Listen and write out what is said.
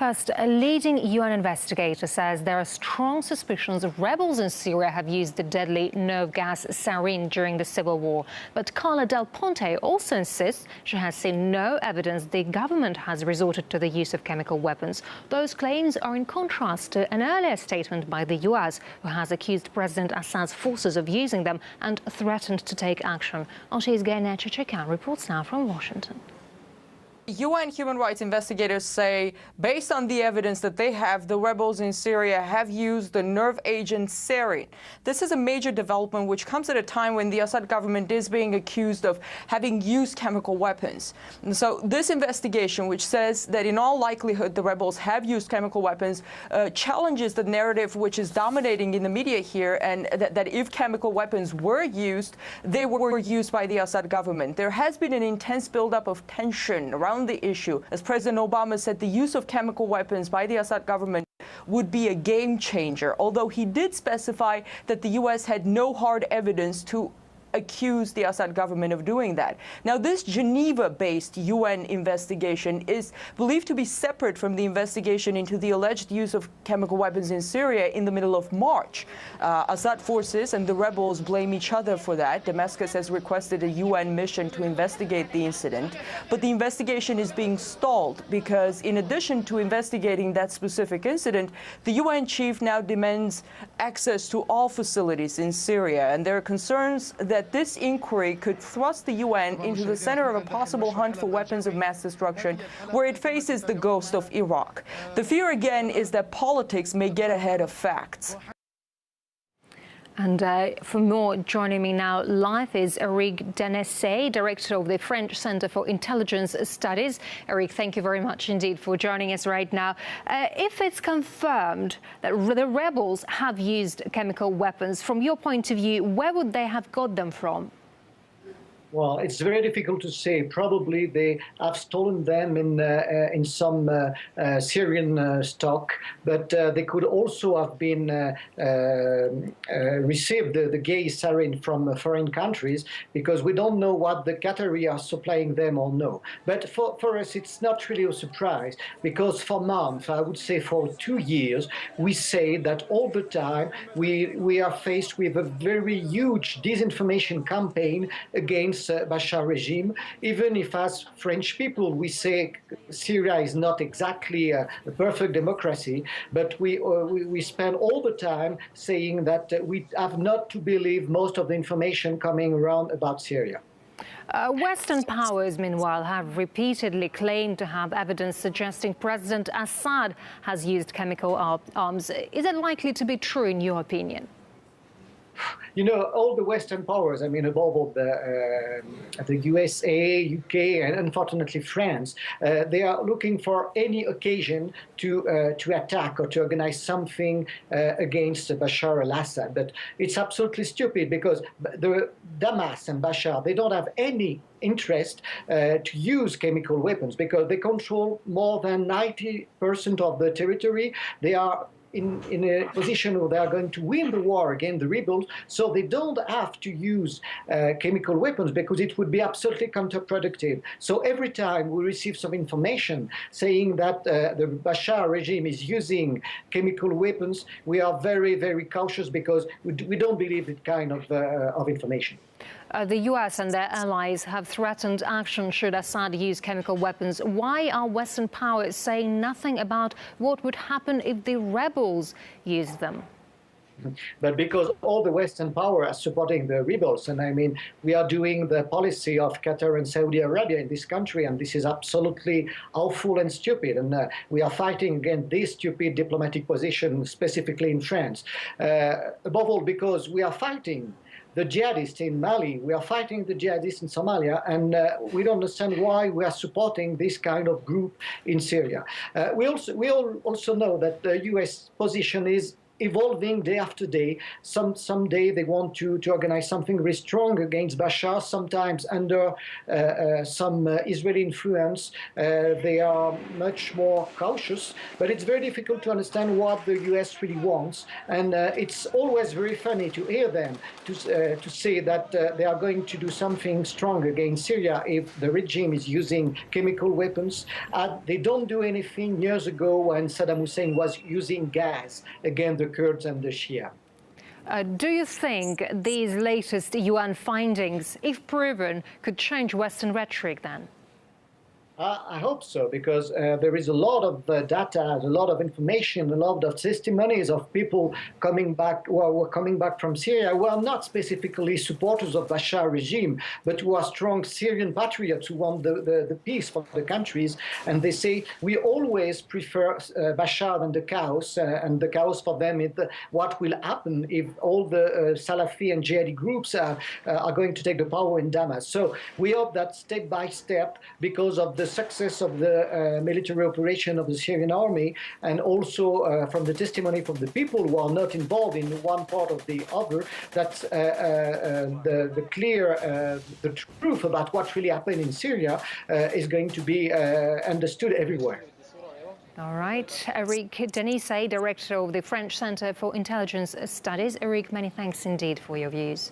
First, a leading UN investigator says there are strong suspicions of rebels in Syria have used the deadly nerve gas sarin during the civil war. But Carla Del Ponte also insists she has seen no evidence the government has resorted to the use of chemical weapons. Those claims are in contrast to an earlier statement by the US, who has accused President Assad's forces of using them and threatened to take action. RT's Gainer Chechekan reports now from Washington. UN human rights investigators say, based on the evidence that they have, the rebels in Syria have used the nerve agent sarin. This is a major development which comes at a time when the Assad government is being accused of having used chemical weapons. And so this investigation, which says that in all likelihood the rebels have used chemical weapons, challenges the narrative which is dominating in the media here, and that if chemical weapons were used, they were used by the Assad government. There has been an intense buildup of tension around the issue. As President Obama said, the use of chemical weapons by the Assad government would be a game changer, although he did specify that the U.S. had no hard evidence to accuse the Assad government of doing that. Now, this Geneva-based UN investigation is believed to be separate from the investigation into the alleged use of chemical weapons in Syria in the middle of March. Assad forces and the rebels blame each other for that. Damascus has requested a UN mission to investigate the incident, but the investigation is being stalled because, in addition to investigating that specific incident, the UN chief now demands access to all facilities in Syria, and there are concerns that this inquiry could thrust the UN into the center of a possible hunt for weapons of mass destruction, where it faces the ghost of Iraq. The fear again is that politics may get ahead of facts. And for more, joining me now live is Eric Denessé, Director of the French Center for Intelligence Studies. Eric, thank you very much indeed for joining us right now. If it's confirmed that the rebels have used chemical weapons, from your point of view, where would they have got them from? Well, it's very difficult to say. Probably they have stolen them in some Syrian stock, but they could also have been received the gay sarin from foreign countries, because we don't know what the Qatari are supplying them or no. But for us, it's not really a surprise, because for months, I would say for 2 years, we say that all the time we are faced with a very huge disinformation campaign against Bashar regime, even if as French people we say Syria is not exactly a perfect democracy, but we spend all the time saying that we have not to believe most of the information coming around about Syria. Western powers, meanwhile, have repeatedly claimed to have evidence suggesting President Assad has used chemical arms. Is it likely to be true, in your opinion? You know, all the Western powers, I mean, above all the USA, UK, and unfortunately France, they are looking for any occasion to attack or to organize something against Bashar al-Assad. But it's absolutely stupid, because the Damas and Bashar, they don't have any interest to use chemical weapons, because they control more than 90% of the territory. They are in a position where they are going to win the war against the rebels, so they don't have to use chemical weapons, because it would be absolutely counterproductive. So every time we receive some information saying that the Bashar regime is using chemical weapons, we are very, very cautious, because we don't believe that kind of information. The US and their allies have threatened action should Assad use chemical weapons. Why are Western powers saying nothing about what would happen if the rebels use them? But because all the Western power are supporting the rebels, and I mean, we are doing the policy of Qatar and Saudi Arabia in this country, and this is absolutely awful and stupid, and we are fighting against this stupid diplomatic position, specifically in France. Above all, because we are fighting the jihadists in Mali, we are fighting the jihadists in Somalia, and we don't understand why we are supporting this kind of group in Syria. We all also know that the US position is evolving day after day. Some day they want to organize something very strong against Bashar. Sometimes under some Israeli influence, they are much more cautious. But it's very difficult to understand what the US really wants. And it's always very funny to hear them to say that they are going to do something strong against Syria if the regime is using chemical weapons. They don't do anything years ago when Saddam Hussein was using gas against the Kurds and the Shia. Do you think these latest UN findings, if proven, could change Western rhetoric then? I hope so, because there is a lot of data, a lot of information, a lot of testimonies of people coming back, who are coming back from Syria, who are not specifically supporters of Bashar regime, but who are strong Syrian patriots who want the peace for the countries. And they say, we always prefer Bashar than the chaos, and the chaos for them is what will happen if all the Salafi and jihadi groups are going to take the power in Damascus. So we hope that step by step, because of the success of the military operation of the Syrian army, and also from the testimony from the people who are not involved in one part or the other, that the truth about what really happened in Syria is going to be understood everywhere. All right, Eric Denissé, Director of the French Center for Intelligence Studies. Eric, many thanks indeed for your views.